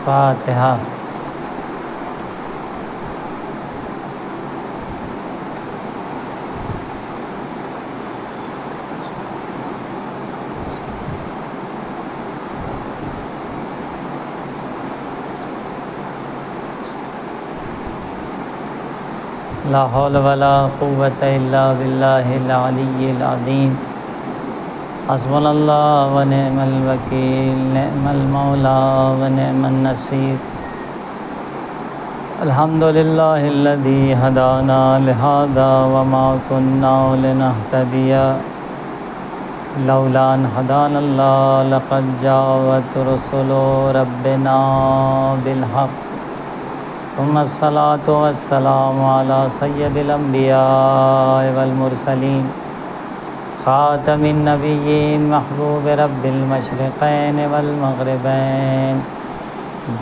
فاتحہ۔ لا حول ولا قوة الا باللہ العلی العظیم۔ حسبنا اللہ ونعم الوکیل، نعم المولا ونعم النصیر۔ الحمد للہ الذی ہدانا لہذا وما كنا لنہتدی لولا ان ہدانا اللہ لقد جاءت رسل ربنا بالحق ثم الصلاة والسلام على سید الانبیاء والمرسلین خاتم النبیین محبوب رب المشرقین والمغربین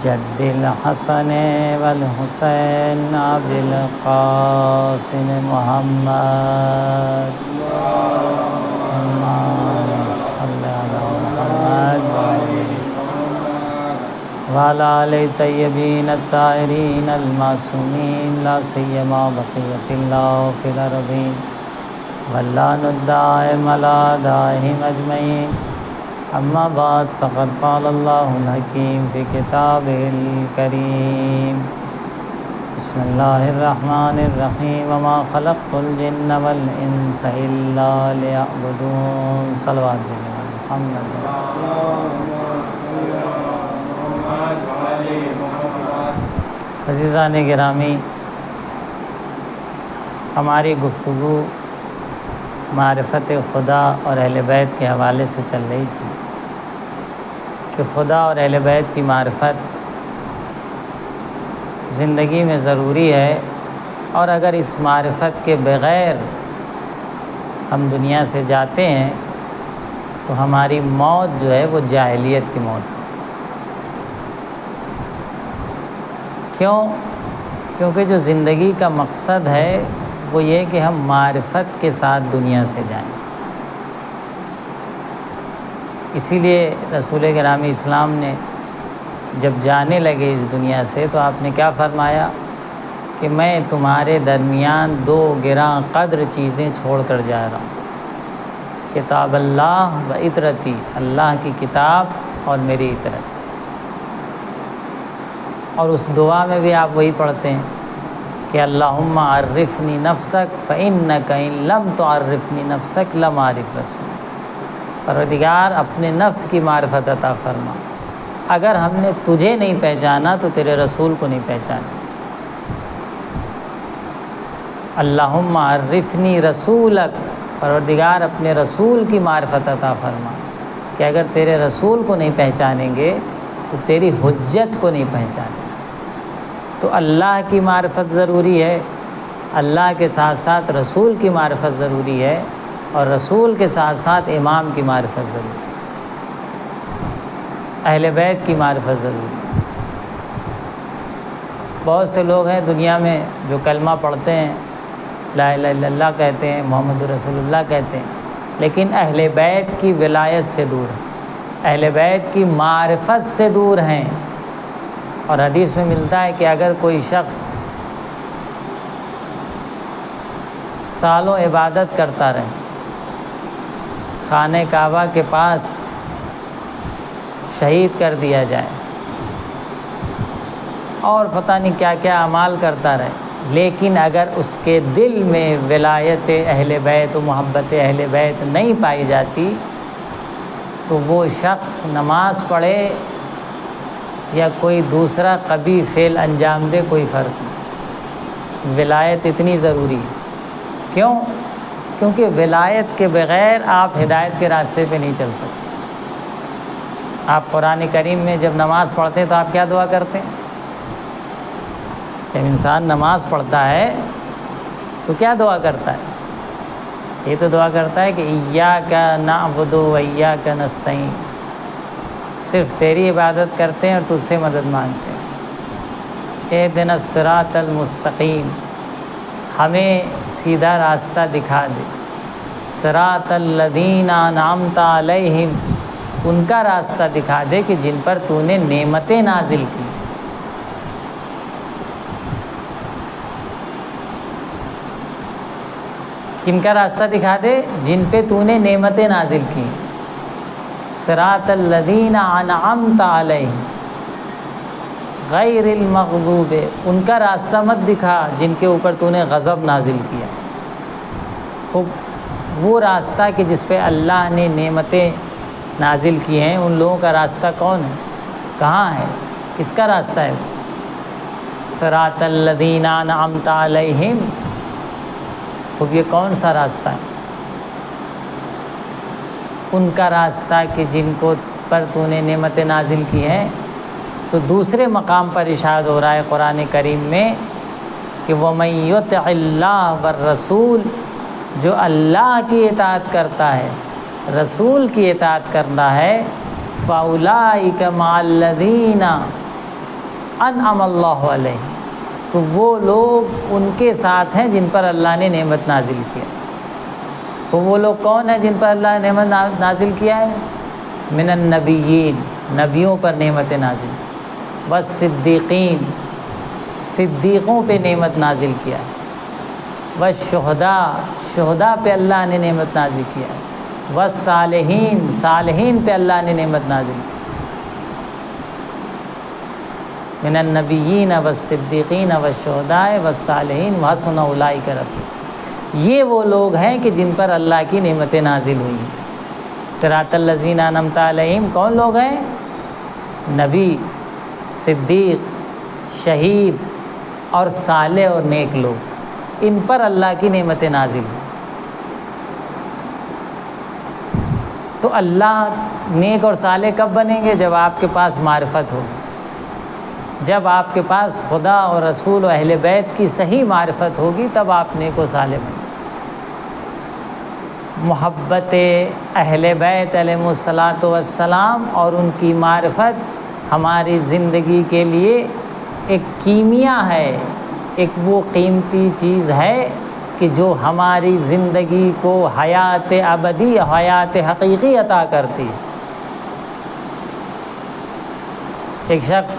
جد الحسن والحسین عبد القاسم محمد صلی علی محمد وعلی آلہ الطیبین الطاہرین المعصومین لا سیما بقیۃ اللہ فی الارضین واللعن الدائم علی اعدائہم اجمعین۔ اما بعد فقد قال اللہ الحکیم فی کتابہ الکریم۔ بسم اللہ الرحمن الرحیم۔ وما خلقت الجن والانس الا لیعبدون۔ صلوات محمد۔ عزیزان گرامی، ہماری گفتگو معرفت خدا اور اہل بیت کے حوالے سے چل رہی تھی کہ خدا اور اہل بیت کی معرفت زندگی میں ضروری ہے، اور اگر اس معرفت کے بغیر ہم دنیا سے جاتے ہیں تو ہماری موت جو ہے وہ جاہلیت کی موت ہے۔ کیوں؟ کیونکہ جو زندگی کا مقصد ہے وہ یہ کہ ہم معرفت کے ساتھ دنیا سے جائیں۔ اسی لیے رسول گرامی اسلام نے جب جانے لگے اس دنیا سے تو آپ نے کیا فرمایا کہ میں تمہارے درمیان دو گراں قدر چیزیں چھوڑ کر جا رہا ہوں، کتاب اللہ و اطرتی، اللہ کی کتاب اور میری اطرت۔ اور اس دعا میں بھی آپ وہی پڑھتے ہیں کہ اللہم عرفنی نفسک فإنک ان لم تعرفنی نفسک لم اعرف رسولک۔ پروردگار اپنے نفس کی معرفت عطا فرما، اگر ہم نے تجھے نہیں پہچانا تو تیرے رسول کو نہیں پہچانا۔ اللہم عرفنی رسولک، پروردگار اپنے رسول کی معرفت عطا فرما کہ اگر تیرے رسول کو نہیں پہچانیں گے تو تیری حجت کو نہیں پہچانیں۔ تو اللہ کی معرفت ضروری ہے، اللہ کے ساتھ ساتھ رسول کی معرفت ضروری ہے، اور رسول کے ساتھ ساتھ امام کی معرفت ضروری ہے، اہل بیت کی معرفت ضروری ہے۔ بہت سے لوگ ہیں دنیا میں جو کلمہ پڑھتے ہیں، لا الہ الا اللہ کہتے ہیں، محمد رسول اللہ کہتے ہیں، لیکن اہل بیت کی ولایت سے دور ہیں، اہل بیت کی معرفت سے دور ہیں۔ اور حدیث میں ملتا ہے کہ اگر کوئی شخص سالوں عبادت کرتا رہے، خانہ کعبہ کے پاس شہید کر دیا جائے، اور پتہ نہیں کیا کیا اعمال کرتا رہے، لیکن اگر اس کے دل میں ولایت اہل بیت و محبت اہل بیت نہیں پائی جاتی تو وہ شخص نماز پڑھے یا کوئی دوسرا قبیح فعل انجام دے، کوئی فرق نہیں۔ ولایت اتنی ضروری ہے۔ کیوں؟ کیونکہ ولایت کے بغیر آپ ہدایت کے راستے پہ نہیں چل سکتے۔ آپ قرآن کریم میں جب نماز پڑھتے ہیں تو آپ کیا دعا کرتے ہیں؟ جب انسان نماز پڑھتا ہے تو کیا دعا کرتا ہے؟ یہ تو دعا کرتا ہے کہ ایاک نعبد و ایاک نستعین، صرف تیری عبادت کرتے ہیں اور تجھ سے مدد مانگتے ہیں۔ اہدنا الصراط المستقیم، ہمیں سیدھا راستہ دکھا دے۔ صراط الذین انعمت علیہم، ان کا راستہ دکھا دے کہ جن پر تو نے نعمتیں نازل کی۔ کن کا راستہ دکھا دے؟ جن پہ تو نے نعمتیں نازل کی، صراط الذین انعمت علیہم غیر المغضوب، ان کا راستہ مت دکھا جن کے اوپر تو نے غضب نازل کیا۔ خوب وہ راستہ کہ جس پہ اللہ نے نعمتیں نازل کی ہیں، ان لوگوں کا راستہ کون ہے؟ کہاں ہے؟ کس کا راستہ ہے؟ صراط الذین انعمت علیہم، خوب یہ کون سا راستہ ہے؟ ان کا راستہ کہ جن کو پر تو نے نعمتیں نازل کی ہیں۔ تو دوسرے مقام پر ارشاد ہو رہا ہے قرآن کریم میں کہ وَمَن يُطِعِ اللَّهَ وَالرَّسُولَ، جو اللہ کی اطاعت کرتا ہے، رسول کی اطاعت کرنا ہے، فَأُولَٰئِكَ مَعَ الَّذِينَ أَنْعَمَ اللَّهُ عَلَيْهِمْ، تو وہ لوگ ان کے ساتھ ہیں جن پر اللہ نے نعمت نازل کیا۔ تو وہ لوگ کون ہیں جن پر اللہ نے نعمت نازل کیا ہے؟ من النبیین، نبیوں پر نعمت نازل، والصدیقین، صدیقوں پہ نعمت نازل کیا ہے، والشہداء، شہداء پہ اللہ نے نعمت نازل کیا ہے، والصالحین، صالحین پہ اللہ نے نعمت نازل کی۔ من النبیین والصدیقین والشہداء والصالحین وحسن اولئک رفیقا، یہ وہ لوگ ہیں کہ جن پر اللہ کی نعمتیں نازل ہوئی ہیں۔ صراط الذین انعمت علیہم کون لوگ ہیں؟ نبی، صدیق، شہید اور صالح اور نیک لوگ، ان پر اللہ کی نعمتیں نازل ہوئی۔ تو اللہ نیک اور صالح کب بنیں گے؟ جب آپ کے پاس معرفت ہو، جب آپ کے پاس خدا اور رسول و اہل بیت کی صحیح معرفت ہوگی، تب آپ نیک و صالح بنیں گے۔ محبت اہل بیت علیہم الصلاۃ والسلام اور ان کی معرفت ہماری زندگی کے لیے ایک کیمیا ہے، ایک وہ قیمتی چیز ہے کہ جو ہماری زندگی کو حیات ابدی، حیات حقیقی عطا کرتی ہے۔ ایک شخص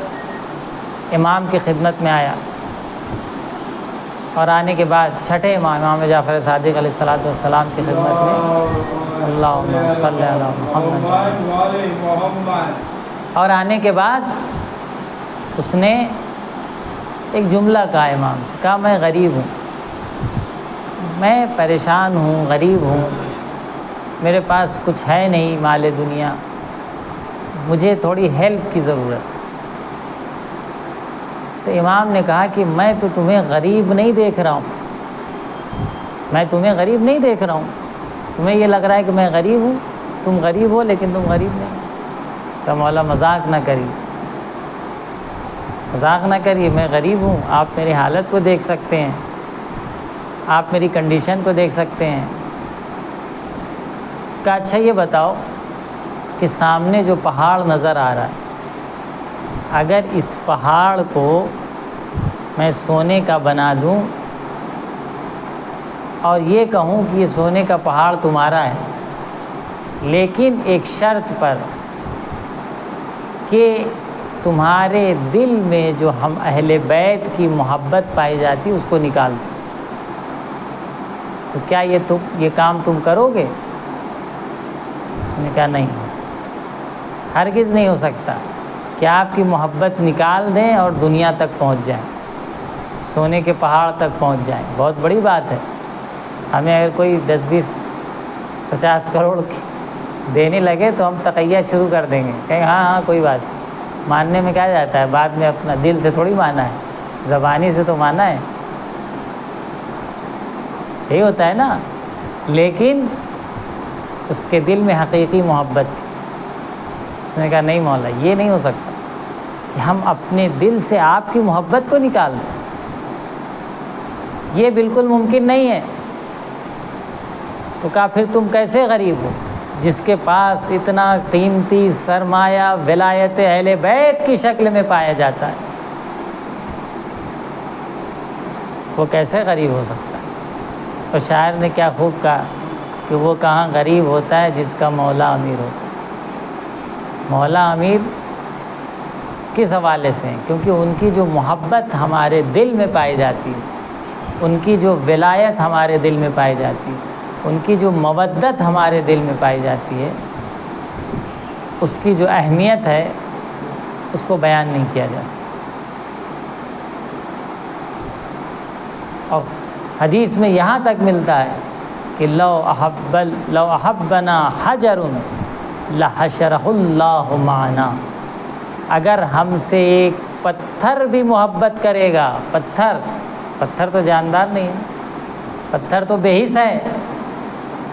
امام کی خدمت میں آیا، اور آنے کے بعد چھٹے امام جعفر صادق علیہ الصلوۃ والسلام کی خدمت میں اللہم صلی علی محمد، اور آنے کے بعد اس نے ایک جملہ کہا، امام سے کہا میں غریب ہوں، میں پریشان ہوں، غریب ہوں، میرے پاس کچھ ہے نہیں مال دنیا، مجھے تھوڑی ہیلپ کی ضرورت ہے۔ تو امام نے کہا کہ میں تو تمہیں غریب نہیں دیکھ رہا ہوں، میں تمہیں غریب نہیں دیکھ رہا ہوں، تمہیں یہ لگ رہا ہے کہ میں غریب ہوں، تم غریب ہو لیکن تم غریب نہیں۔ کہ مولا مذاق نہ کریے، مذاق نہ کریے، میں غریب ہوں، آپ میری حالت کو دیکھ سکتے ہیں، آپ میری کنڈیشن کو دیکھ سکتے ہیں۔ کہ اچھا یہ بتاؤ کہ سامنے جو پہاڑ نظر آ رہا ہے، اگر اس پہاڑ کو میں سونے کا بنا دوں اور یہ کہوں کہ یہ سونے کا پہاڑ تمہارا ہے، لیکن ایک شرط پر کہ تمہارے دل میں جو ہم اہل بیت کی محبت پائی جاتی اس کو نکال دو، تو کیا یہ کام تم کرو گے؟ اس نے کہا نہیں، ہرگز نہیں ہو سکتا کہ آپ کی محبت نکال دیں اور دنیا تک پہنچ جائیں، سونے کے پہاڑ تک پہنچ جائیں، بہت بڑی بات ہے۔ ہمیں اگر کوئی 10 20 50 کروڑ دینے لگے تو ہم تقیہ شروع کر دیں گے، کہیں ہاں کوئی بات، ماننے میں کیا جاتا ہے، بعد میں اپنا دل سے تھوڑی مانا ہے، زبانی سے تو مانا ہے، یہی ہوتا ہے نا۔ لیکن اس کے دل میں حقیقی محبت تھی، اس نے کہا نہیں مولا، یہ نہیں ہو سکتا کہ ہم اپنے دل سے آپ کی محبت کو نکال دیں، یہ بالکل ممکن نہیں ہے۔ تو کہا پھر تم کیسے غریب ہو جس کے پاس اتنا قیمتی سرمایہ ولایت اہل بیت کی شکل میں پایا جاتا ہے، وہ کیسے غریب ہو سکتا ہے؟ اور شاعر نے کیا خوب کہا کہ وہ کہاں غریب ہوتا ہے جس کا مولا امیر ہوتا ہے۔ مولا امیر کس حوالے سے ہیں؟ کیونکہ ان کی جو محبت ہمارے دل میں پائی جاتی ہے، ان کی جو ولایت ہمارے دل میں پائی جاتی ہے، ان کی جو مودت ہمارے دل میں پائی جاتی ہے، اس کی جو اہمیت ہے اس کو بیان نہیں کیا جا سکتا۔ اور حدیث میں یہاں تک ملتا ہے کہ لو احبنا حجر لحشرہ اللہ معنا، اگر ہم سے ایک پتھر بھی محبت کرے گا، پتھر تو جاندار نہیں ہے، پتھر تو بے حس ہے،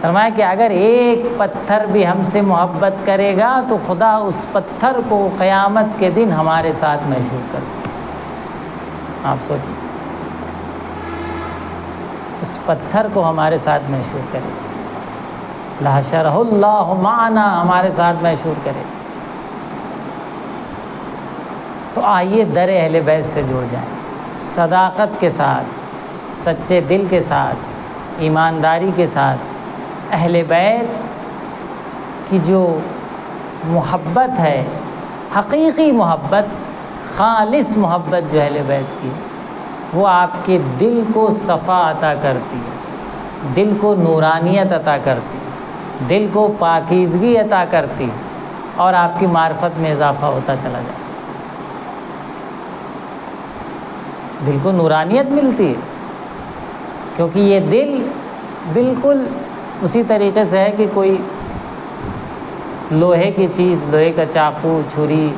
فرمایا کہ اگر ایک پتھر بھی ہم سے محبت کرے گا تو خدا اس پتھر کو قیامت کے دن ہمارے ساتھ محشور کر دے۔ آپ سوچیں، اس پتھر کو ہمارے ساتھ محشور کرے، لحشرہ اللہ معنا، ہمارے ساتھ محشور کرے۔ تو آئیے در اہل بیت سے جڑ جائیں، صداقت کے ساتھ، سچے دل کے ساتھ، ایمانداری کے ساتھ اہل بیت کی جو محبت ہے، حقیقی محبت، خالص محبت جو اہل بیت کی، وہ آپ کے دل کو صفا عطا کرتی ہے، دل کو نورانیت عطا کرتی، دل کو پاکیزگی عطا کرتی، اور آپ کی معرفت میں اضافہ ہوتا چلا جاتا ہے۔ دل کو نورانیت ملتی ہے، کیونکہ یہ دل بالکل اسی طریقے سے ہے کہ کوئی لوہے کی چیز، لوہے کا چاقو، چھری،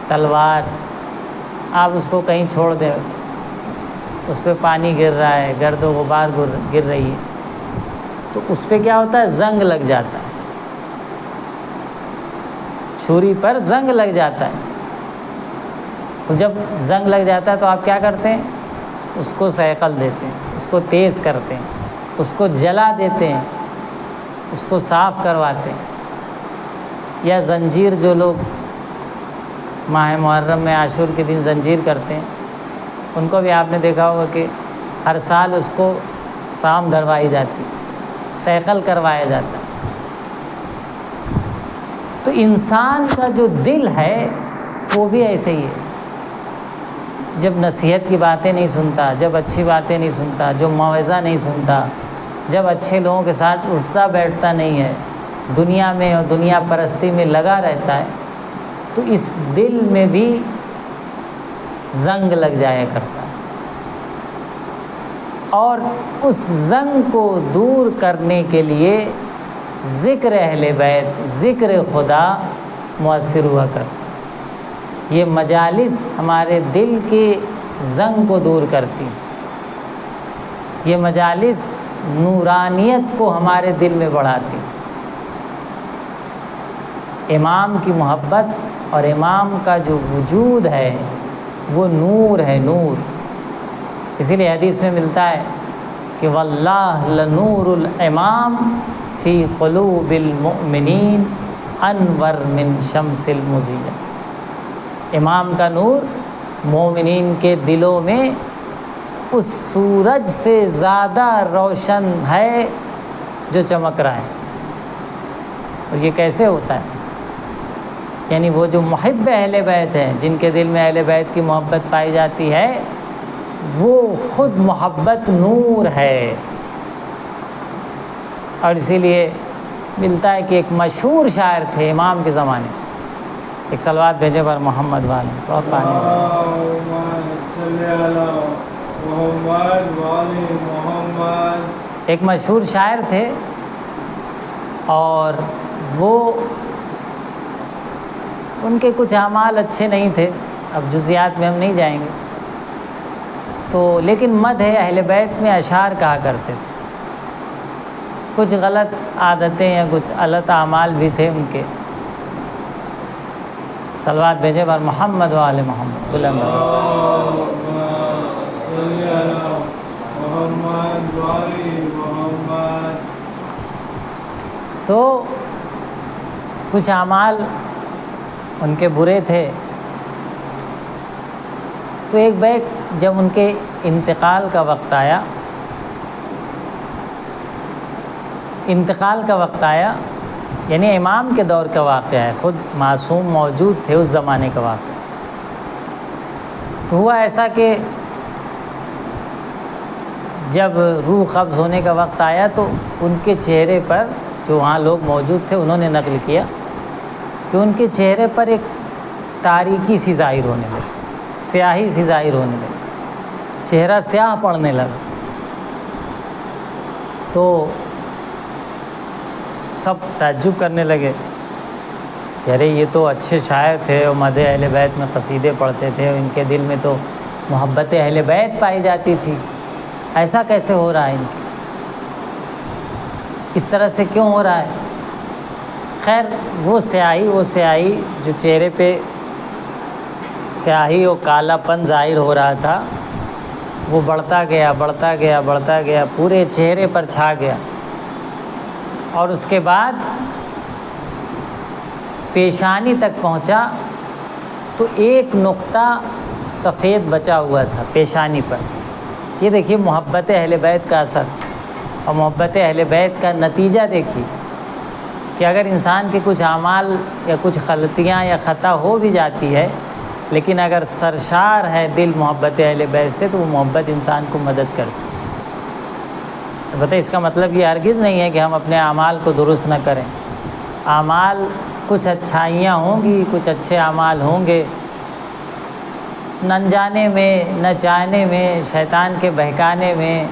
تلوار، آپ اس کو کہیں چھوڑ دیں، اس پہ پانی گر رہا ہے، گرد و غبار گر رہی ہے، تو اس پہ کیا ہوتا ہے؟ زنگ لگ جاتا ہے، چھری پر زنگ لگ جاتا ہے۔ جب زنگ لگ جاتا ہے تو آپ کیا کرتے ہیں؟ اس کو صیقل دیتے ہیں، اس کو تیز کرتے ہیں، اس کو جلا دیتے ہیں، اس کو صاف کرواتے ہیں۔ یا زنجیر، جو لوگ ماہ محرم میں عاشور کے دن زنجیر کرتے ہیں، ان کو بھی آپ نے دیکھا ہوگا کہ ہر سال اس کو سام دھروائی جاتی، صیقل کروایا جاتا ہے۔ تو انسان کا جو دل ہے وہ بھی ایسے ہی ہے، جب نصیحت کی باتیں نہیں سنتا، جب اچھی باتیں نہیں سنتا، جو موعظہ نہیں سنتا، جب اچھے لوگوں کے ساتھ اٹھتا بیٹھتا نہیں ہے، دنیا میں اور دنیا پرستی میں لگا رہتا ہے، تو اس دل میں بھی زنگ لگ جایا کرتا ہے۔ اور اس زنگ کو دور کرنے کے لیے ذکر اہل بیت، ذکر خدا مؤثر ہوا کرتا ہے۔ یہ مجالس ہمارے دل کے زنگ کو دور کرتی، یہ مجالس نورانیت کو ہمارے دل میں بڑھاتی۔ امام کی محبت اور امام کا جو وجود ہے وہ نور ہے، نور۔ اسی لیے حدیث میں ملتا ہے کہ واللہ لنور الامام فی قلوب المؤمنین انور من شمس المضیہ، امام کا نور مومنین کے دلوں میں اس سورج سے زیادہ روشن ہے جو چمک رہا ہے۔ اور یہ کیسے ہوتا ہے؟ یعنی وہ جو محب اہل بیت ہیں، جن کے دل میں اہل بیت کی محبت پائی جاتی ہے، وہ خود محبت نور ہے۔ اور اسی لیے ملتا ہے کہ ایک مشہور شاعر تھے امام کے زمانے، ایک صلوات بھیجے پر محمد والے تو پانی ایک مشہور شاعر تھے، اور وہ ان کے کچھ اعمال اچھے نہیں تھے، اب جزیات میں ہم نہیں جائیں گے، تو لیکن مدح اہل بیت میں اشعار کہا کرتے تھے۔ کچھ غلط عادتیں یا کچھ غلط اعمال بھی تھے ان کے۔ صلوات بھیجے بر محمد و آل محمد بلند تو کچھ اعمال ان کے برے تھے۔ تو ایک بیک جب ان کے انتقال کا وقت آیا، یعنی امام کے دور کا واقعہ ہے، خود معصوم موجود تھے اس زمانے کا واقعہ، تو ہوا ایسا کہ جب روح قبض ہونے کا وقت آیا تو ان کے چہرے پر، جو وہاں لوگ موجود تھے انہوں نے نقل کیا کہ ان کے چہرے پر ایک تاریکی سی ظاہر ہونے لگی، سیاہی سی ظاہر ہونے لگی، چہرہ سیاہ پڑنے لگا۔ تو سب تعجب کرنے لگے کہ ارے یہ تو اچھے شاعر تھے اور مدح اہل بیت میں قصیدے پڑھتے تھے، ان کے دل میں تو محبت اہل بیت پائی جاتی تھی، ایسا کیسے ہو رہا ہے ان کی، اس طرح سے کیوں ہو رہا ہے؟ خیر وہ سیاہی جو چہرے پہ سیاہی اور کالا پن ظاہر ہو رہا تھا، وہ بڑھتا گیا، پورے چہرے پر چھا گیا، اور اس کے بعد پیشانی تک پہنچا تو ایک نقطہ سفید بچا ہوا تھا پیشانی پر۔ یہ دیکھیے محبت اہل بیت کا اثر اور محبت اہل بیت کا نتیجہ دیکھیے کہ اگر انسان کے کچھ اعمال یا کچھ غلطیاں یا خطا ہو بھی جاتی ہے، لیکن اگر سرشار ہے دل محبت اہل بیت سے تو وہ محبت انسان کو مدد کرتی ہے۔ البتہ اس کا مطلب یہ ہرگز نہیں ہے کہ ہم اپنے اعمال کو درست نہ کریں۔ اعمال کچھ اچھائیاں ہوں گی، کچھ اچھے اعمال ہوں گے، نہ جانے میں نہ چاہنے میں، شیطان کے بہکانے میں،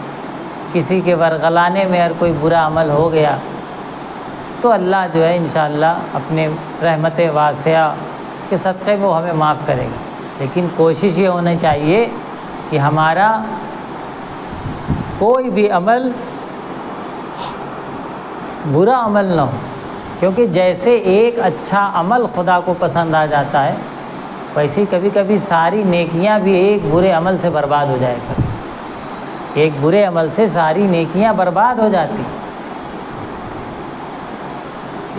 کسی کے ورغلانے میں اگر کوئی برا عمل ہو گیا تو اللہ جو ہے انشاءاللہ اپنے رحمت واسعہ کے صدقے میں وہ ہمیں معاف کرے گا۔ لیکن کوشش یہ ہونی چاہیے کہ ہمارا کوئی بھی عمل برا عمل نہ ہو، کیونکہ جیسے ایک اچھا عمل خدا کو پسند آ جاتا ہے، ویسے ہی کبھی کبھی ساری نیکیاں بھی ایک برے عمل سے برباد ہو جائے گا۔ ایک برے عمل سے ساری نیکیاں برباد ہو جاتی۔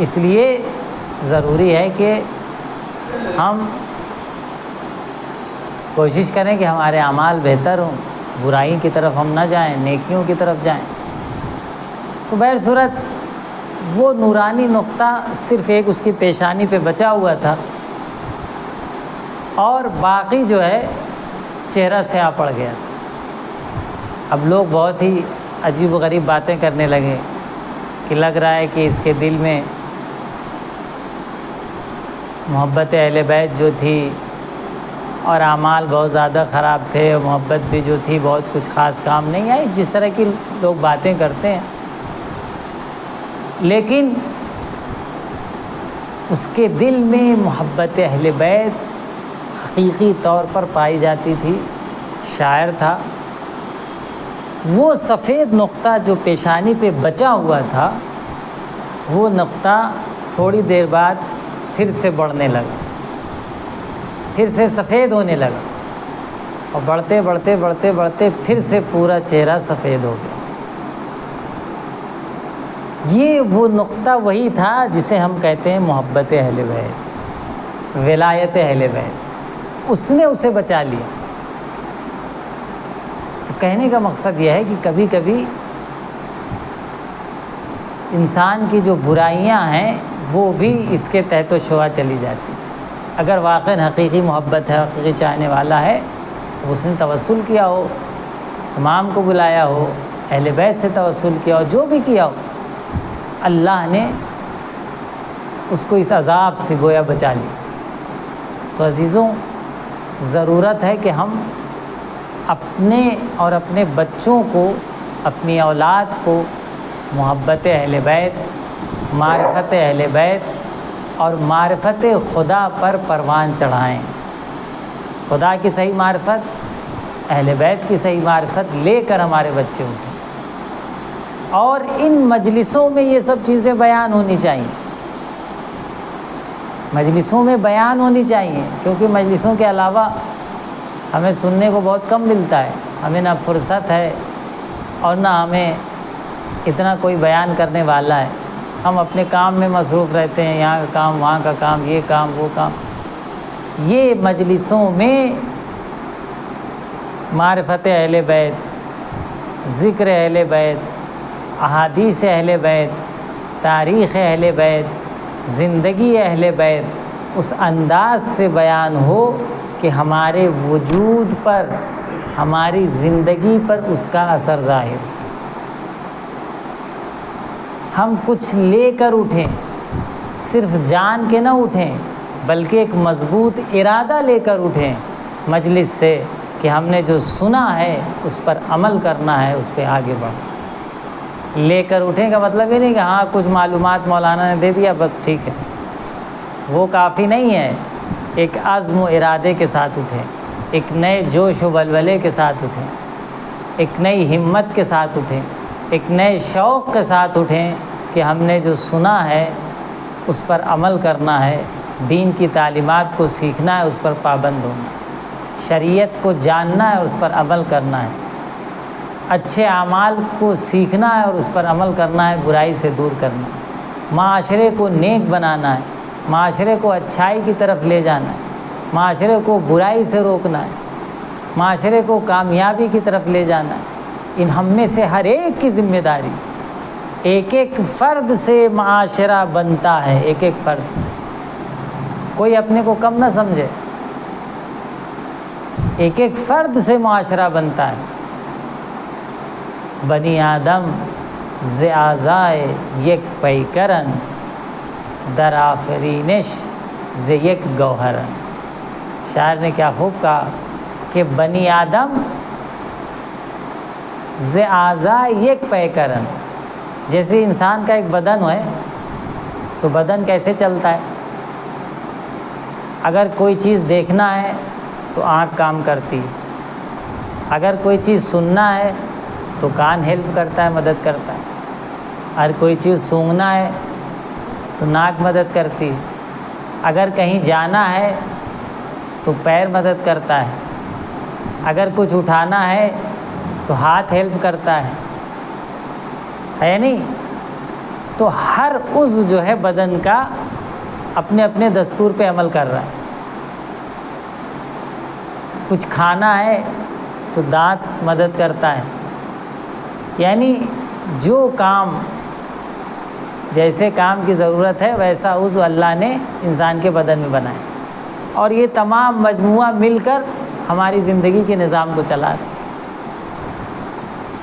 اس لیے ضروری ہے کہ ہم کوشش کریں کہ ہمارے اعمال بہتر ہوں، برائی کی طرف ہم نہ جائیں، نیکیوں کی طرف جائیں۔ تو بہر صورت وہ نورانی نقطہ صرف ایک اس کی پیشانی پہ بچا ہوا تھا، اور باقی جو ہے چہرہ سیاہ پڑ گیا۔ اب لوگ بہت ہی عجیب و غریب باتیں کرنے لگے کہ لگ رہا ہے کہ اس کے دل میں محبت اہل بیت جو تھی اور اعمال بہت زیادہ خراب تھے، اور محبت بھی جو تھی بہت کچھ خاص کام نہیں آئی، جس طرح کی لوگ باتیں کرتے ہیں۔ لیکن اس کے دل میں محبت اہل بیت حقیقی طور پر پائی جاتی تھی، شاعر تھا۔ وہ سفید نقطہ جو پیشانی پہ بچا ہوا تھا، وہ نقطہ تھوڑی دیر بعد پھر سے بڑھنے لگا، پھر سے سفید ہونے لگا، اور بڑھتے پھر سے پورا چہرہ سفید ہو گیا۔ یہ وہ نقطہ وہی تھا جسے ہم کہتے ہیں محبت اہل بیت، ولایت اہل بیت، اس نے اسے بچا لیا۔ تو کہنے کا مقصد یہ ہے کہ کبھی کبھی انسان کی جو برائیاں ہیں وہ بھی اس کے تحت و شعاع چلی جاتی۔ اگر واقعاً حقیقی محبت ہے، حقیقی چاہنے والا ہے، اس نے توسل کیا ہو، امام کو بلایا ہو، اہل بیت سے توسل کیا ہو، جو بھی کیا ہو، اللہ نے اس کو اس عذاب سے گویا بچا لیا۔ تو عزیزوں، ضرورت ہے کہ ہم اپنے اور اپنے بچوں کو، اپنی اولاد کو محبت اہل بیت، معرفت اہل بیت اور معرفت خدا پر پروان چڑھائیں۔ خدا کی صحیح معرفت، اہل بیت کی صحیح معرفت لے کر ہمارے بچے اٹھیں، اور ان مجلسوں میں یہ سب چیزیں بیان ہونی چاہیے، مجلسوں میں بیان ہونی چاہیے، کیونکہ مجلسوں کے علاوہ ہمیں سننے کو بہت کم ملتا ہے۔ ہمیں نہ فرصت ہے اور نہ ہمیں اتنا کوئی بیان کرنے والا ہے۔ ہم اپنے کام میں مصروف رہتے ہیں، یہاں کا کام، وہاں کا کام، یہ کام، وہ کام۔ یہ مجلسوں میں معرفت اہل بیت، ذکر اہل بیت، احادیث اہل بیت، تاریخ اہل بیت، زندگی اہل بیت اس انداز سے بیان ہو کہ ہمارے وجود پر ہماری زندگی پر اس کا اثر ظاہر ہو۔ ہم کچھ لے کر اٹھیں، صرف جان کے نہ اٹھیں بلکہ ایک مضبوط ارادہ لے کر اٹھیں مجلس سے کہ ہم نے جو سنا ہے اس پر عمل کرنا ہے، اس پہ آگے بڑھیں۔ لے کر اٹھیں کا مطلب یہ نہیں کہ ہاں کچھ معلومات مولانا نے دے دیا بس ٹھیک ہے، وہ کافی نہیں ہے۔ ایک عزم و ارادے کے ساتھ اٹھیں، ایک نئے جوش و ولولے کے ساتھ اٹھیں، ایک نئی ہمت کے ساتھ اٹھیں، ایک نئے شوق کے ساتھ اٹھیں کہ ہم نے جو سنا ہے اس پر عمل کرنا ہے، دین کی تعلیمات کو سیکھنا ہے، اس پر پابند ہونا، شریعت کو جاننا ہے اور اس پر عمل کرنا ہے، اچھے اعمال کو سیکھنا ہے اور اس پر عمل کرنا ہے، برائی سے دور کرنا ہے، معاشرے کو نیک بنانا ہے، معاشرے کو اچھائی کی طرف لے جانا ہے، معاشرے کو برائی سے روکنا ہے، معاشرے کو کامیابی کی طرف لے جانا ہے۔ ان ہم میں سے ہر ایک کی ذمہ داری، ایک ایک فرد سے معاشرہ بنتا ہے، ایک ایک فرد سے۔ کوئی اپنے کو کم نہ سمجھے، ایک ایک فرد سے معاشرہ بنتا ہے۔ بنی آدم ز اعضائے یک پیکرن، در آفرینش ز یک گوہرن۔ شاعر نے کیا خوب کہا کہ بنی آدم ز اعضائے یک پیکرن، جیسے انسان کا ایک بدن ہے تو بدن کیسے چلتا ہے؟ اگر کوئی چیز دیکھنا ہے تو آنکھ کام کرتی ہے، اگر کوئی چیز سننا ہے تو کان ہیلپ کرتا ہے، مدد کرتا ہے، اگر کوئی چیز سونگھنا ہے تو ناک مدد کرتی ہے، اگر کہیں جانا ہے تو پیر مدد کرتا ہے، اگر کچھ اٹھانا ہے تو ہاتھ ہیلپ کرتا ہے نہیں؟ تو ہر عضو جو ہے بدن کا اپنے اپنے دستور پہ عمل کر رہا ہے۔ کچھ کھانا ہے تو دانت مدد کرتا ہے، یعنی جو کام جیسے کام کی ضرورت ہے ویسا عضو اللہ نے انسان کے بدن میں بنایا، اور یہ تمام مجموعہ مل کر ہماری زندگی کے نظام کو چلا رہا ہے۔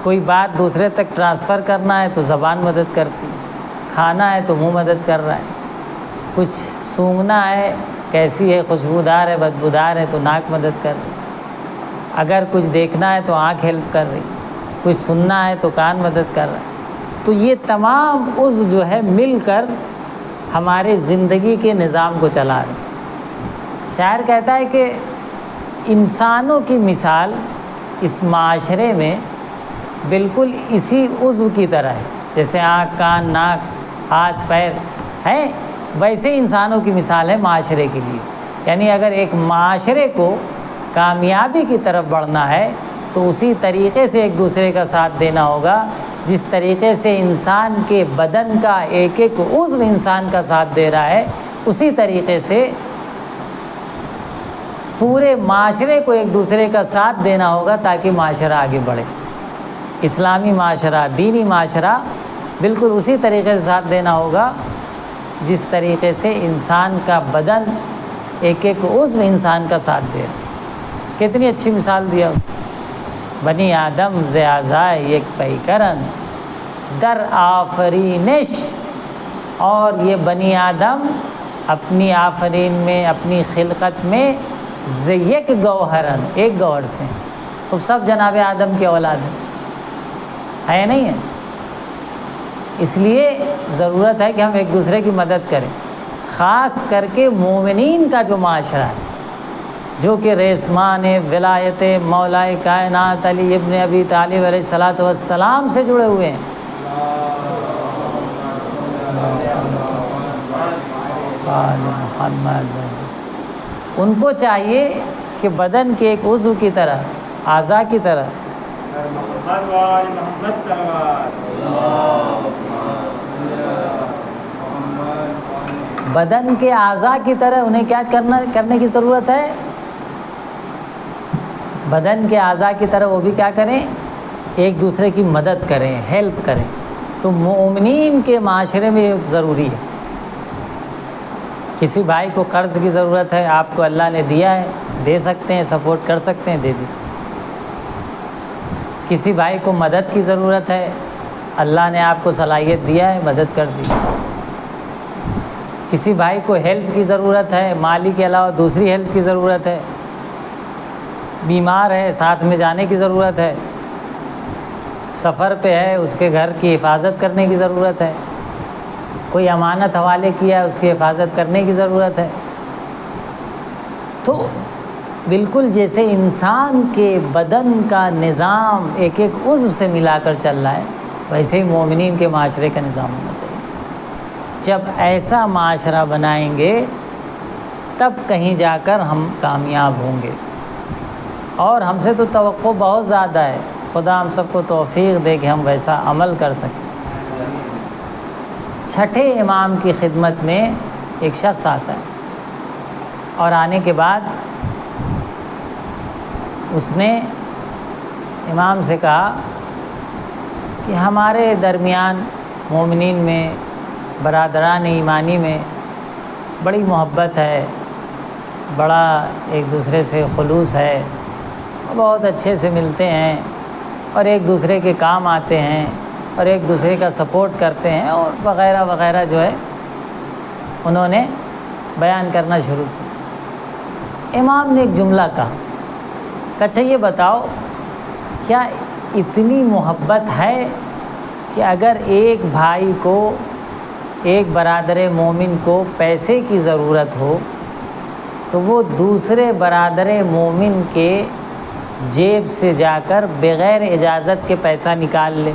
کوئی بات دوسرے تک ٹرانسفر کرنا ہے تو زبان مدد کرتی ہے، کھانا ہے تو منہ مدد کر رہا ہے، کچھ سونگھنا ہے کیسی ہے، خوشبودار ہے بدبودار ہے تو ناک مدد کر رہی، اگر کچھ دیکھنا ہے تو آنکھ ہیلپ کر رہی، کچھ سننا ہے تو کان مدد کر رہا ہے۔ تو یہ تمام عضو جو ہے مل کر ہمارے زندگی کے نظام کو چلا رہے ہیں۔ شاعر کہتا ہے کہ انسانوں کی مثال اس معاشرے میں بالکل اسی عضو کی طرح ہے، جیسے آنکھ کان ناک ہاتھ پیر ہیں، ویسے انسانوں کی مثال ہے معاشرے کے لیے۔ یعنی اگر ایک معاشرے کو کامیابی کی طرف بڑھنا ہے تو اسی طریقے سے ایک دوسرے کا ساتھ دینا ہوگا، جس طریقے سے انسان کے بدن کا ایک ایک عضو انسان کا ساتھ دے رہا ہے، اسی طریقے سے پورے معاشرے کو ایک دوسرے کا ساتھ دینا ہوگا تاکہ معاشرہ آگے بڑھے۔ اسلامی معاشرہ، دینی معاشرہ بالکل اسی طریقے سے ساتھ دینا ہوگا جس طریقے سے انسان کا بدن ایک ایک عضو انسان کا ساتھ دے رہا۔ کتنی اچھی مثال دیا اس نے۔ بنی آدم ز اعضائے یک پیکرن، در آفرینش، اور یہ بنی آدم اپنی آفرین میں، اپنی خلقت میں ز یک گوہرن، ایک گوہر سے، تو سب جناب آدم کے اولاد ہے نہیں ہے؟ اس لیے ضرورت ہے کہ ہم ایک دوسرے کی مدد کریں، خاص کر کے مومنین کا جو معاشرہ ہے، جو کہ ریسمان ولایت مولائے کائنات علی ابن ابی طالب علیہ الصلاۃ والسلام سے جڑے ہوئے ہیں۔ ان کو چاہیے کہ بدن کے ایک عضو کی طرح، اعضاء کی طرح بدن کے اعضاء کی طرح انہیں کیا کرنے کی ضرورت ہے؟ بدن کے اعضاء کی طرح وہ بھی کیا کریں؟ ایک دوسرے کی مدد کریں، ہیلپ کریں۔ تو مومنین کے معاشرے میں یہ ضروری ہے۔ کسی بھائی کو قرض کی ضرورت ہے، آپ کو اللہ نے دیا ہے، دے سکتے ہیں، سپورٹ کر سکتے ہیں، دے دیجیے۔ کسی بھائی کو مدد کی ضرورت ہے، اللہ نے آپ کو صلاحیت دیا ہے، مدد کر دی۔ کسی بھائی کو ہیلپ کی ضرورت ہے، مالی کے علاوہ دوسری ہیلپ کی ضرورت ہے، بیمار ہے ساتھ میں جانے کی ضرورت ہے، سفر پہ ہے اس کے گھر کی حفاظت کرنے کی ضرورت ہے، کوئی امانت حوالے کیا ہے اس کی حفاظت کرنے کی ضرورت ہے۔ تو بالکل جیسے انسان کے بدن کا نظام ایک ایک عضو سے ملا کر چل رہا ہے، ویسے ہی مومنین کے معاشرے کا نظام ہونا چاہیے۔ جب ایسا معاشرہ بنائیں گے تب کہیں جا کر ہم کامیاب ہوں گے، اور ہم سے تو توقع بہت زیادہ ہے، خدا ہم سب کو توفیق دے کہ ہم ویسا عمل کر سکیں۔ چھٹے امام کی خدمت میں ایک شخص آتا ہے، اور آنے کے بعد اس نے امام سے کہا کہ ہمارے درمیان مومنین میں، برادران ایمانی میں بڑی محبت ہے، بڑا ایک دوسرے سے خلوص ہے، بہت اچھے سے ملتے ہیں اور ایک دوسرے کے کام آتے ہیں اور ایک دوسرے کا سپورٹ کرتے ہیں، اور وغیرہ وغیرہ جو ہے انہوں نے بیان کرنا شروع کیا۔ امام نے ایک جملہ کہا کہ اچھا یہ بتاؤ، کیا اتنی محبت ہے کہ اگر ایک بھائی کو، ایک برادر مومن کو پیسے کی ضرورت ہو تو وہ دوسرے برادر مومن کے جیب سے جا کر بغیر اجازت کے پیسہ نکال لے؟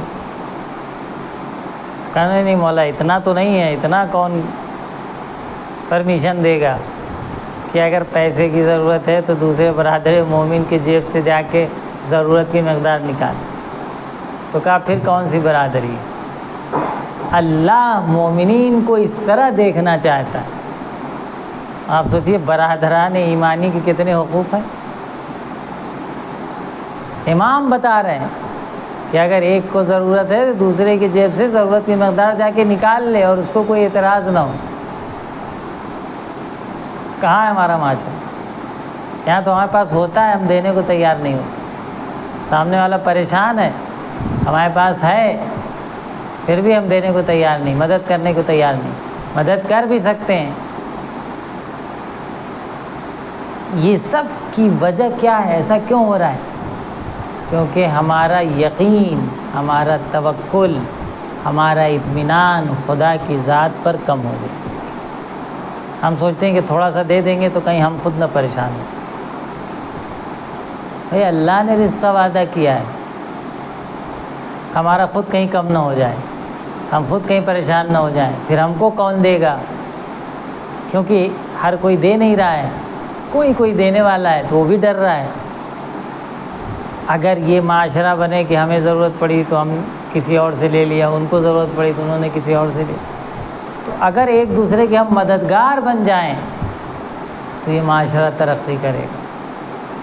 کہنے نہیں مولا اتنا تو نہیں ہے، اتنا کون پرمیشن دے گا کہ اگر پیسے کی ضرورت ہے تو دوسرے برادر مومن کے جیب سے جا کے ضرورت کی مقدار نکال۔ تو کہا پھر کون سی برادری؟ اللہ مومنین کو اس طرح دیکھنا چاہتا ہے۔ آپ سوچئے برادران ایمانی کے کتنے حقوق ہیں۔ امام بتا رہے ہیں کہ اگر ایک کو ضرورت ہے تو دوسرے کی جیب سے ضرورت کی مقدار جا کے نکال لے اور اس کو کوئی اعتراض نہ ہو۔ کہاں ہے ہمارا معاشرہ؟ یہاں تو ہمارے پاس ہوتا ہے، ہم دینے کو تیار نہیں ہوتے۔ سامنے والا پریشان ہے، ہمارے پاس ہے، پھر بھی ہم دینے کو تیار نہیں، مدد کرنے کو تیار نہیں۔ مدد کر بھی سکتے ہیں۔ یہ سب کی وجہ کیا ہے؟ ایسا کیوں ہو رہا ہے؟ کیونکہ ہمارا یقین، ہمارا توکل، ہمارا اطمینان خدا کی ذات پر کم ہو گیا۔ ہم سوچتے ہیں کہ تھوڑا سا دے دیں گے تو کہیں ہم خود نہ پریشان ہو جائیں۔ بھئی اللہ نے رزق کا وعدہ کیا ہے، ہمارا خود کہیں کم نہ ہو جائے، ہم خود کہیں پریشان نہ ہو جائیں، پھر ہم کو کون دے گا؟ کیونکہ ہر کوئی دے نہیں رہا ہے، کوئی دینے والا ہے تو وہ بھی ڈر رہا ہے۔ اگر یہ معاشرہ بنے کہ ہمیں ضرورت پڑی تو ہم کسی اور سے لے لیا، ان کو ضرورت پڑی تو انہوں نے کسی اور سے لیا، تو اگر ایک دوسرے کے ہم مددگار بن جائیں تو یہ معاشرہ ترقی کرے گا۔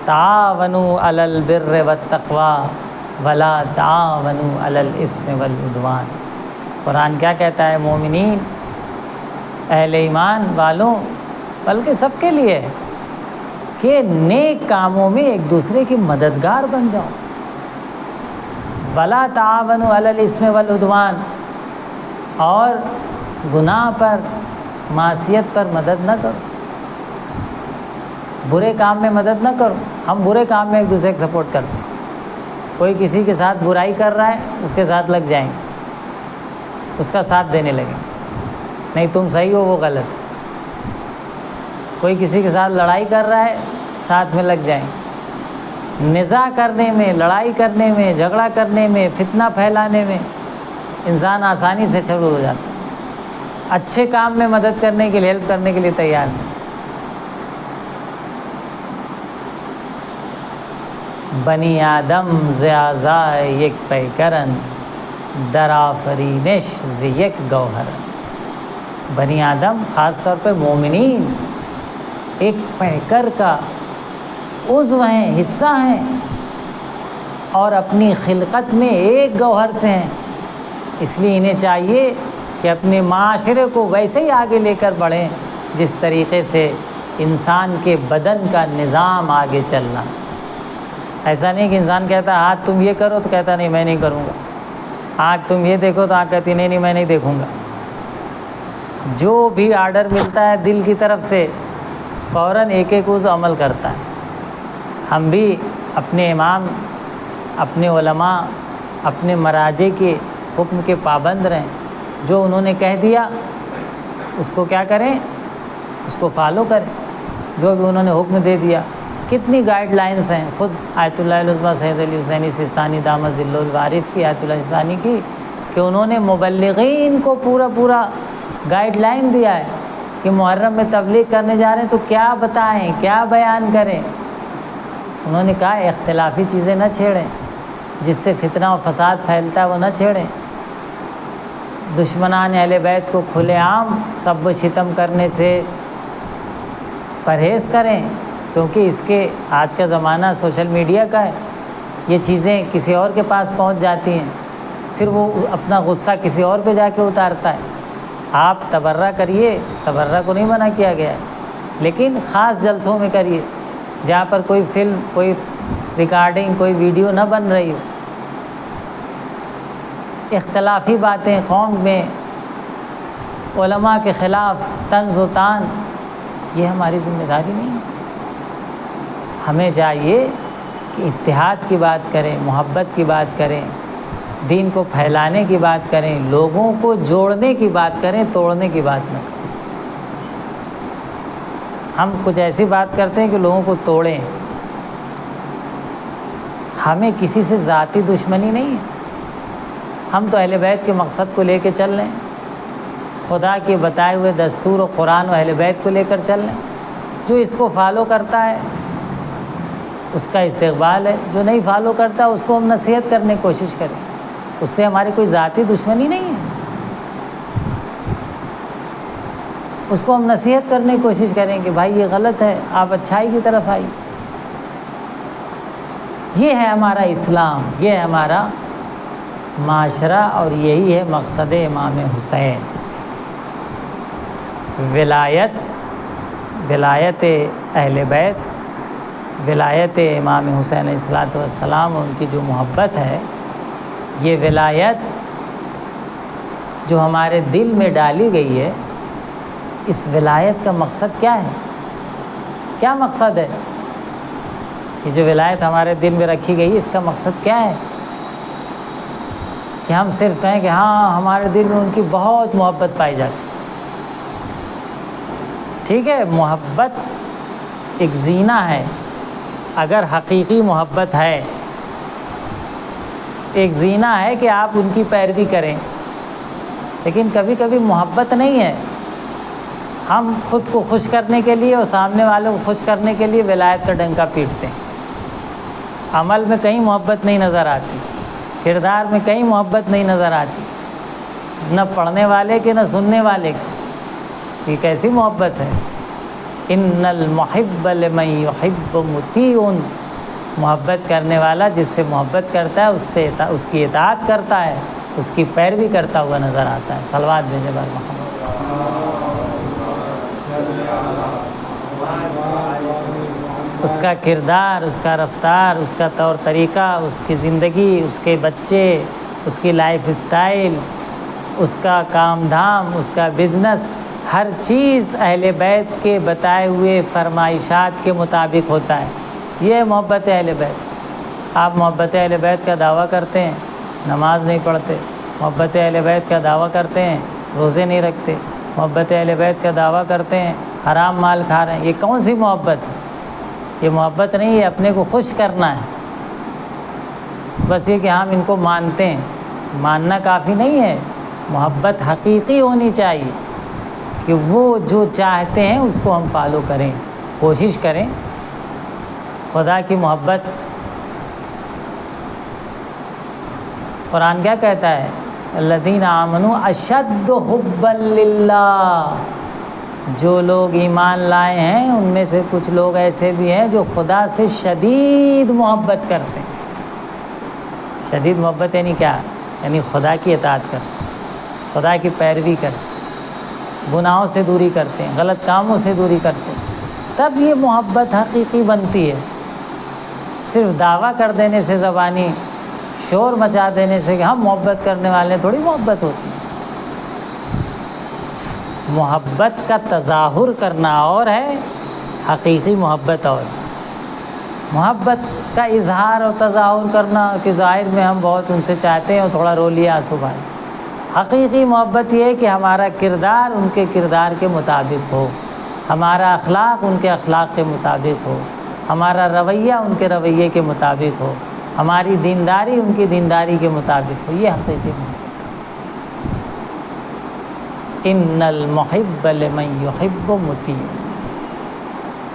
تعاونوا علی البر والتقوی ولا تعاونوا علی الاثم والعدوان۔ قرآن کیا کہتا ہے؟ مومنین، اہل ایمان والوں، بلکہ سب کے لیے کہ نیک کاموں میں ایک دوسرے کی مددگار بن جاؤ۔ ولا تعاونوا علی الاثم والعدوان، اور گناہ پر، معصیت پر مدد نہ کرو، برے کام میں مدد نہ کرو۔ ہم برے کام میں ایک دوسرے کو سپورٹ کرتے ہیں۔ کوئی کسی کے ساتھ برائی کر رہا ہے اس کے ساتھ لگ جائیں گے، اس کا ساتھ دینے لگیں، نہیں تم صحیح ہو وہ غلط۔ کوئی کسی کے ساتھ لڑائی کر رہا ہے ساتھ میں لگ جائیں۔ نزاع کرنے میں، لڑائی کرنے میں، جھگڑا کرنے میں، فتنہ پھیلانے میں انسان آسانی سے شروع ہو جاتا ہے، اچھے کام میں مدد کرنے کے لیے، ہیلپ کرنے کے لیے تیار نہیں۔ بنی آدم ز اعضاء یک پیکرن، در آفرینش ز یک گوہرن۔ بنی آدم خاص طور پہ مومنین ایک پیکر کا عضو ہیں، حصہ ہیں، اور اپنی خلقت میں ایک گوہر سے ہیں۔ اس لیے انہیں چاہیے کہ اپنے معاشرے کو ویسے ہی آگے لے کر بڑھیں جس طریقے سے انسان کے بدن کا نظام آگے چلنا۔ ایسا نہیں کہ انسان کہتا ہے آج تم یہ کرو تو کہتا نہیں میں نہیں کروں گا، آج تم یہ دیکھو تو آج کہتی نہیں میں نہیں دیکھوں گا۔ جو بھی آرڈر ملتا ہے دل کی طرف سے فوراً ایک ایک اس عمل کرتا ہے۔ ہم بھی اپنے امام، اپنے علماء، اپنے مراجع کے حکم کے پابند رہیں، جو انہوں نے کہہ دیا اس کو کیا کریں، اس کو فالو کریں، جو بھی انہوں نے حکم دے دیا۔ کتنی گائیڈ لائنس ہیں، خود آیت اللہ العظمیٰ سید علی حسینی سستانی دامت ظل الوارف کی، آیت اللہ سستانی کی، کہ انہوں نے مبلغین کو پورا گائیڈ لائن دیا ہے کہ محرم میں تبلیغ کرنے جا رہے ہیں تو کیا بتائیں، کیا بیان کریں۔ انہوں نے کہا اختلافی چیزیں نہ چھیڑیں، جس سے فتنہ و فساد پھیلتا ہے وہ نہ چھیڑیں۔ دشمنان اہل بیت کو کھلے عام سب و شتم کرنے سے پرہیز کریں، کیونکہ اس کے آج کا زمانہ سوشل میڈیا کا ہے، یہ چیزیں کسی اور کے پاس پہنچ جاتی ہیں، پھر وہ اپنا غصہ کسی اور پہ جا کے اتارتا ہے۔ آپ تبرہ کریے، تبرہ کو نہیں منع کیا گیا ہے، لیکن خاص جلسوں میں کریے جہاں پر کوئی فلم، کوئی ریکارڈنگ، کوئی ویڈیو نہ بن رہی ہو۔ اختلافی باتیں قوم میں، علماء کے خلاف طنز و تان، یہ ہماری ذمہ داری نہیں ہے۔ ہمیں چاہیے کہ اتحاد کی بات کریں، محبت کی بات کریں، دین کو پھیلانے کی بات کریں، لوگوں کو جوڑنے کی بات کریں، توڑنے کی بات نہ کریں۔ ہم کچھ ایسی بات کرتے ہیں کہ لوگوں کو توڑیں۔ ہمیں کسی سے ذاتی دشمنی نہیں ہے، ہم تو اہل بیت کے مقصد کو لے کے چل رہے ہیں، خدا کے بتائے ہوئے دستور و قرآن و اہل بیت کو لے کر چل رہے ہیں۔ جو اس کو فالو کرتا ہے اس کا استقبال ہے، جو نہیں فالو کرتا اس کو ہم نصیحت کرنے کی کوشش کریں، اس سے ہماری کوئی ذاتی دشمنی نہیں ہے، اس کو ہم نصیحت کرنے کی کوشش کریں کہ بھائی یہ غلط ہے، آپ اچھائی کی طرف آئیے۔ یہ ہے ہمارا اسلام، یہ ہے ہمارا معاشرہ، اور یہی ہے مقصد امام حسین۔ ولایت اہل بیت، ولایت امام حسین علیہ الصلوۃ والسلام، ان کی جو محبت ہے، یہ ولایت جو ہمارے دل میں ڈالی گئی ہے، اس ولایت کا مقصد کیا ہے؟ کیا مقصد ہے؟ یہ جو ولایت ہمارے دل میں رکھی گئی، اس کا مقصد کیا ہے؟ کہ ہم صرف کہیں کہ ہاں ہمارے دل میں ان کی بہت محبت پائی جاتی۔ ٹھیک ہے، محبت ایک زینہ ہے، اگر حقیقی محبت ہے، ایک زینہ ہے کہ آپ ان کی پیروی کریں، لیکن کبھی کبھی محبت نہیں ہے، ہم خود کو خوش کرنے کے لیے اور سامنے والوں کو خوش کرنے کے لیے ولایت کا ڈنکا پیٹتے ہیں۔ عمل میں کہیں محبت نہیں نظر آتی، کردار میں کہیں محبت نہیں نظر آتی، نہ پڑھنے والے کے نہ سننے والے کی۔ یہ کیسی محبت ہے؟ ان المحب لمن یحب مطیع، محبت کرنے والا جس سے محبت کرتا ہے اس کی اطاعت کرتا ہے، اس کی پیروی کرتا ہوا نظر آتا ہے۔ صلوات بھیجے بر محمد۔ اس کا کردار، اس کا رفتار، اس کا طور طریقہ، اس کی زندگی، اس کے بچے، اس کی لائف سٹائل، اس کا کام دھام، اس کا بزنس، ہر چیز اہل بیت کے بتائے ہوئے فرمائشات کے مطابق ہوتا ہے۔ یہ محبت اہل بیت۔ آپ محبت اہل بیت کا دعویٰ کرتے ہیں، نماز نہیں پڑھتے، محبت اہل بیت کا دعویٰ کرتے ہیں، روزے نہیں رکھتے، محبت اہل بیت کا دعویٰ کرتے ہیں، حرام مال کھا رہے ہیں۔ یہ کون سی محبت ہے؟ یہ محبت نہیں ہے، اپنے کو خوش کرنا ہے۔ بس یہ کہ ہم ان کو مانتے ہیں، ماننا کافی نہیں ہے، محبت حقیقی ہونی چاہیے کہ وہ جو چاہتے ہیں اس کو ہم فالو کریں، کوشش کریں۔ خدا کی محبت، قرآن کیا کہتا ہے؟ الذین آمنوا اشد حبا للہ، جو لوگ ایمان لائے ہیں ان میں سے کچھ لوگ ایسے بھی ہیں جو خدا سے شدید محبت کرتے ہیں۔ شدید محبت یعنی کیا؟ یعنی خدا کی اطاعت کرتے ہیں، خدا کی پیروی کرتے ہیں، گناہوں سے دوری کرتے ہیں، غلط کاموں سے دوری کرتے ہیں، تب یہ محبت حقیقی بنتی ہے۔ صرف دعویٰ کر دینے سے، زبانی شور مچا دینے سے کہ ہم محبت کرنے والے ہیں، تھوڑی محبت ہوتی ہے۔ محبت کا تظاہر کرنا اور ہے، حقیقی محبت اور ہے۔ محبت کا اظہار اور تظاہر کرنا کہ ظاہر میں ہم بہت ان سے چاہتے ہیں اور تھوڑا رو لیا آنسو بھائی۔ حقیقی محبت یہ ہے کہ ہمارا کردار ان کے کردار کے مطابق ہو، ہمارا اخلاق ان کے اخلاق کے مطابق ہو، ہمارا رویہ ان کے رویے کے مطابق ہو، ہماری دینداری ان کی دینداری کے مطابق ہو، یہ حقیقی محبت۔ ان المحب لمن یحب مطیع۔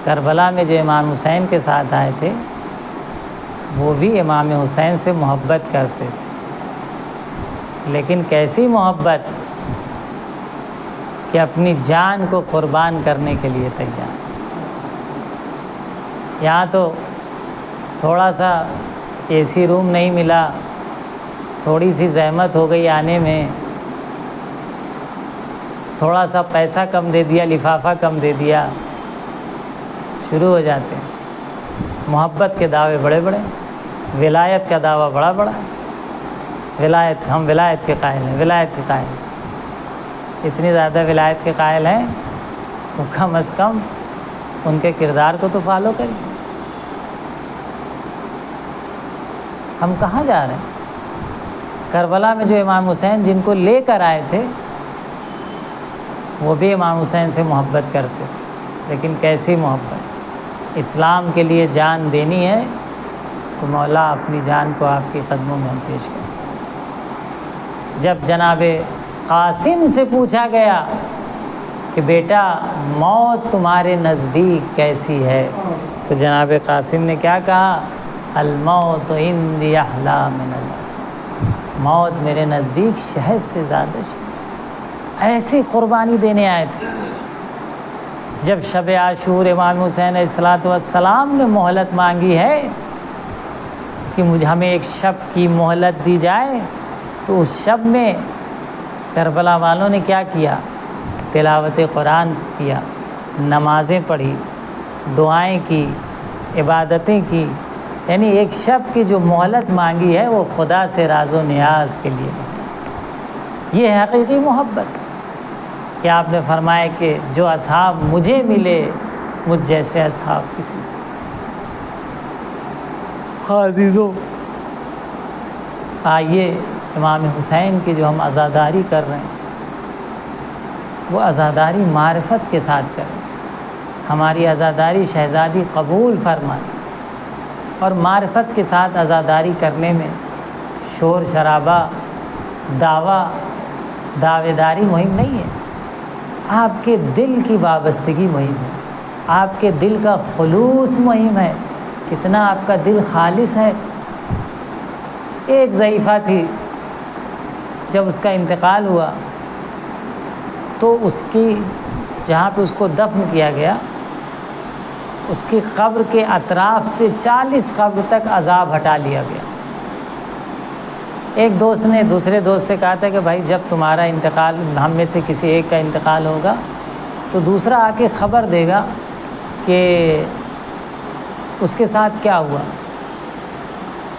کربلا میں جو امام حسین کے ساتھ آئے تھے وہ بھی امام حسین سے محبت کرتے تھے، لیکن کیسی محبت کہ اپنی جان کو قربان کرنے کے لیے تیار۔ یہاں تو تھوڑا سا اے سی روم نہیں ملا، تھوڑی سی زحمت ہو گئی آنے میں، تھوڑا سا پیسہ کم دے دیا، لفافہ کم دے دیا، شروع ہو جاتے ہیں۔ محبت کے دعوے بڑے بڑے، ولایت کا دعویٰ بڑا بڑا ہے، ولایت، ہم ولایت کے قائل ہیں، ولایت کے قائل ہیں۔ اتنی زیادہ ولایت کے قائل ہیں تو کم از کم ان کے کردار کو تو فالو کریں۔ ہم کہاں جا رہے ہیں؟ کربلا میں جو امام حسین جن کو لے کر آئے تھے وہ بھی امام حسین سے محبت کرتے تھے، لیکن کیسی محبت؟ اسلام کے لیے جان دینی ہے تو مولا اپنی جان کو آپ کے قدموں میں ہم پیش کرتے ہیں۔ جب جناب قاسم سے پوچھا گیا کہ بیٹا موت تمہارے نزدیک کیسی ہے، تو جناب قاسم نے کیا کہا؟ الموت عندی احلی من العسل۔ موت میرے نزدیک شہد سے زیادہ ایسی قربانی دینے آئے تھے۔ جب شب عاشور امام حسین علیہ السلام نے مہلت مانگی ہے کہ ہمیں ایک شب کی مہلت دی جائے، تو اس شب میں کربلا والوں نے کیا کیا؟ تلاوت قرآن کیا، نمازیں پڑھی، دعائیں کی، عبادتیں کی، یعنی ایک شب کی جو مہلت مانگی ہے وہ خدا سے راز و نیاز کے لیے۔ یہ ہے حقیقی محبت کہ آپ نے فرمایا کہ جو اصحاب مجھے ملے مجھ جیسے اصحاب کسی۔ عزیزو، آئیے امام حسین کی جو ہم عزاداری کر رہے ہیں وہ عزاداری معرفت کے ساتھ کریں۔ ہماری عزاداری شہزادی قبول فرمائے، اور معرفت کے ساتھ عزاداری کرنے میں شور شرابہ، دعوے داری مہم نہیں ہے، آپ کے دل کی وابستگی مہم ہے، آپ کے دل کا خلوص مہم ہے، کتنا آپ کا دل خالص ہے۔ ایک ضعیفہ تھی، جب اس کا انتقال ہوا تو اس کی جہاں پہ اس کو دفن کیا گیا اس کی قبر کے اطراف سے 40 قبر تک عذاب ہٹا لیا گیا۔ ایک دوست نے دوسرے دوست سے کہا تھا کہ بھائی جب تمہارا انتقال، ہم میں سے کسی ایک کا انتقال ہوگا تو دوسرا آ کے خبر دے گا کہ اس کے ساتھ کیا ہوا۔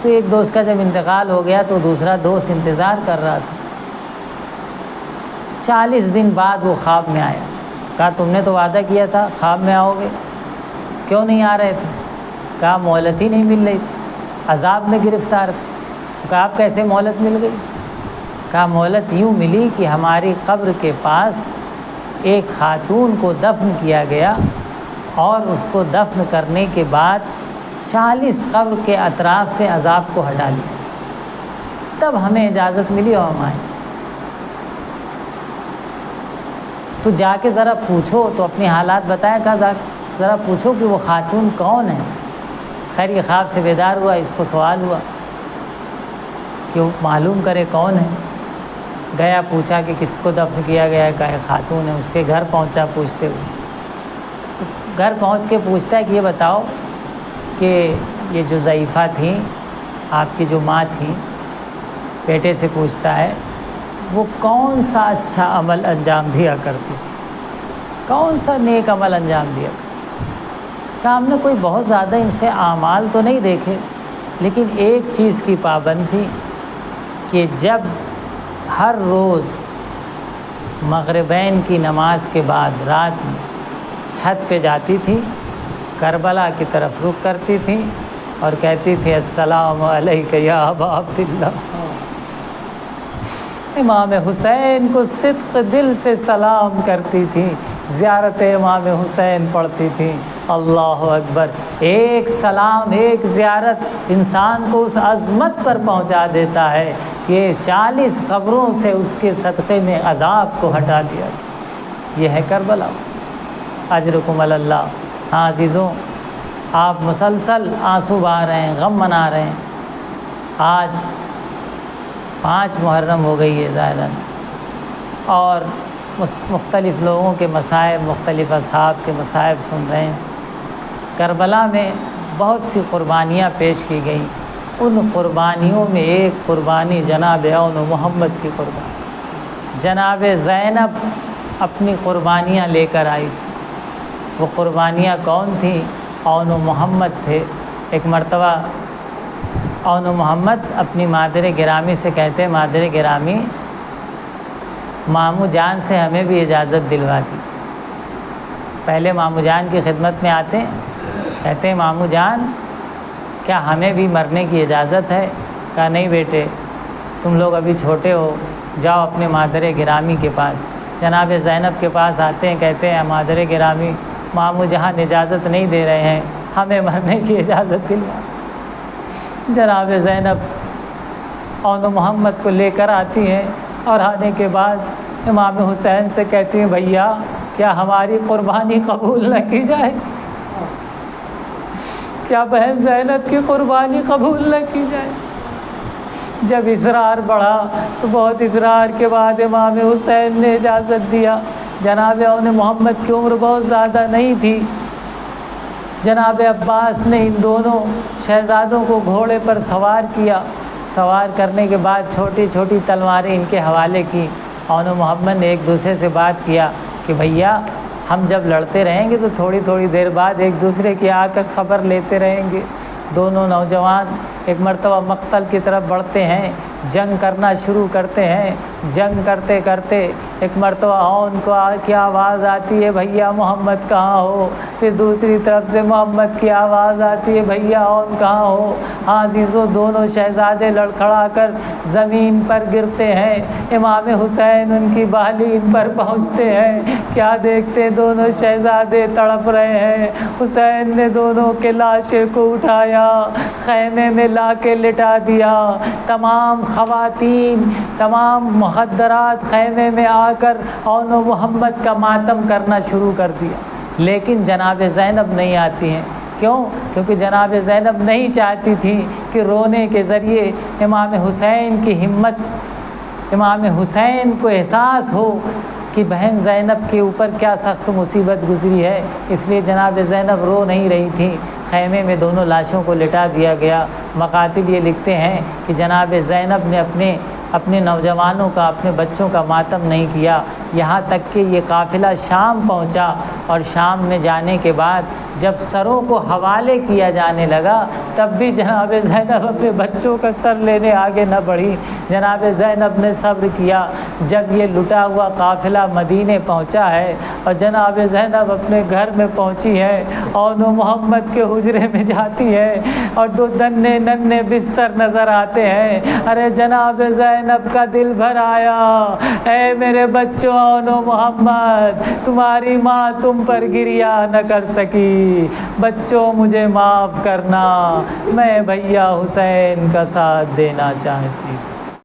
تو ایک دوست کا جب انتقال ہو گیا تو دوسرا دوست انتظار کر رہا تھا۔ 40 دن بعد وہ خواب میں آیا، کہا تم نے تو وعدہ کیا تھا خواب میں آؤ گے، کیوں نہیں آ رہے تھے؟ کہا مہلت ہی نہیں مل رہی تھی، عذاب میں گرفتار تھے۔ کہا آپ کیسے مہلت مل گئی؟ کہا مہلت یوں ملی کہ ہماری قبر کے پاس ایک خاتون کو دفن کیا گیا، اور اس کو دفن کرنے کے بعد 40 قبر کے اطراف سے عذاب کو ہٹا لیا، تب ہمیں اجازت ملی اور ہم آئے۔ تو جا کے ذرا پوچھو، تو اپنی حالات بتایا، کہا ذرا پوچھو کہ وہ خاتون کون ہے۔ خیر یہ خواب سے بیدار ہوا، اس کو سوال ہوا کہ وہ معلوم کرے کون ہے۔ گیا پوچھا کہ کس کو دفن کیا گیا ہے، کہا ایک خاتون ہے۔ اس کے گھر پہنچا پوچھتے ہوئے، تو گھر پہنچ کے پوچھتا ہے کہ یہ بتاؤ کہ یہ جو ضعیفہ تھیں، آپ کی جو ماں تھیں، بیٹے سے پوچھتا ہے وہ کون سا اچھا عمل انجام دیا کرتی تھی، کون سا نیک عمل انجام دیا کرتی؟ کہا ہم نے کوئی بہت زیادہ ان سے اعمال تو نہیں دیکھے، لیکن ایک چیز کی پابند تھی کہ جب ہر روز مغربین کی نماز کے بعد رات میں چھت پہ جاتی تھی، کربلا کی طرف رخ کرتی تھی اور کہتی تھی السلام علیک یا ابا عبداللہ۔ امام حسین کو صدق دل سے سلام کرتی تھی، زیارت امام حسین پڑھتی تھی۔ اللہ اکبر! ایک سلام، ایک زیارت انسان کو اس عظمت پر پہنچا دیتا ہے کہ 40 قبروں سے اس کے صدقے میں عذاب کو ہٹا دیا۔ یہ ہے کربلا۔ اجرکم علی اللہ۔ ہاں عزیزوں، آپ مسلسل آنسو بہا رہے ہیں، غم منا رہے ہیں۔ آج 5 محرم ہو گئی ہے ظاہراً، اور مختلف لوگوں کے مصائب، مختلف اصحاب کے مصائب سن رہے ہیں۔ کربلا میں بہت سی قربانیاں پیش کی گئیں، ان قربانیوں میں ایک قربانی جناب اون محمد کی قربانی۔ جناب زینب اپنی قربانیاں لے کر آئی تھی۔ وہ قربانیاں کون تھیں؟ اون محمد تھے۔ ایک مرتبہ اون محمد اپنی مادر گرامی سے کہتے ہیں، مادر گرامی ماموں جان سے ہمیں بھی اجازت دلوا دیجیے۔ پہلے ماموں جان کی خدمت میں آتے ہیں، کہتے ہیں ماموں جان کیا ہمیں بھی مرنے کی اجازت ہے؟ کہا نہیں بیٹے، تم لوگ ابھی چھوٹے ہو، جاؤ اپنے مادر گرامی کے پاس۔ جناب زینب کے پاس آتے ہیں، کہتے ہیں مادر گرامی ماموں جہاں اجازت نہیں دے رہے ہیں، ہمیں مرنے کی اجازت دلوا۔ جناب زینب اون محمد کو لے کر آتی ہیں، اور آنے کے بعد امام حسین سے کہتی ہیں بھیا کیا ہماری قربانی قبول نہ کی جائے؟ کیا بہن زینب کی قربانی قبول نہ کی جائے؟ جب اصرار بڑھا تو بہت اصرار کے بعد امام حسین نے اجازت دیا۔ جناب اون محمد کی عمر بہت زیادہ نہیں تھی۔ جناب عباس نے ان دونوں شہزادوں کو گھوڑے پر سوار کیا۔ سوار کرنے کے بعد چھوٹی چھوٹی تلواریں ان کے حوالے کی۔ اون محمد نے ایک دوسرے سے بات کیا کہ بھیا ہم جب لڑتے رہیں گے تو تھوڑی تھوڑی دیر بعد ایک دوسرے کی آ کر خبر لیتے رہیں گے۔ دونوں نوجوان ایک مرتبہ مقتل کی طرف بڑھتے ہیں، جنگ کرنا شروع کرتے ہیں۔ جنگ کرتے کرتے ایک مرتبہ اون کو کی آواز آتی ہے بھیا محمد کہاں ہو؟ پھر دوسری طرف سے محمد کی آواز آتی ہے بھیا اون کہاں ہو؟ ہاں عزیزوں، دونوں شہزادے لڑکھڑا کر زمین پر گرتے ہیں۔ امام حسین ان کی بالین پر پہنچتے ہیں، کیا دیکھتے دونوں شہزادے تڑپ رہے ہیں۔ حسین نے دونوں کے لاشیں کو اٹھایا، خیمے میں لا کے لٹا دیا۔ تمام خواتین، تمام مخدرات خیمے میں آ کر اون محمد کا ماتم کرنا شروع کر دیا، لیکن جناب زینب نہیں آتی ہیں۔ کیوں؟ کیونکہ جناب زینب نہیں چاہتی تھی کہ رونے کے ذریعے امام حسین کی ہمت، امام حسین کو احساس ہو کہ بہن زینب کے اوپر کیا سخت مصیبت گزری ہے، اس لیے جناب زینب رو نہیں رہی تھی۔ خیمے میں دونوں لاشوں کو لٹا دیا گیا۔ مقاتل یہ لکھتے ہیں کہ جناب زینب نے اپنے نوجوانوں کا، اپنے بچوں کا ماتم نہیں کیا، یہاں تک کہ یہ قافلہ شام پہنچا، اور شام میں جانے کے بعد جب سروں کو حوالے کیا جانے لگا تب بھی جناب زینب اپنے بچوں کا سر لینے آگے نہ بڑھی۔ جناب زینب نے صبر کیا۔ جب یہ لٹا ہوا قافلہ مدینے پہنچا ہے اور جناب زینب اپنے گھر میں پہنچی ہے، اون محمد کے حجرے میں جاتی ہے اور 2 ننھے ننھے بستر نظر آتے ہیں۔ ارے جناب زینب کا دل بھر آیا، اے میرے بچوں اون محمد، تمہاری ماں تم پر گریہ نہ کر سکی، بچوں مجھے معاف کرنا، میں بھیا حسین کا ساتھ دینا چاہتی تھی۔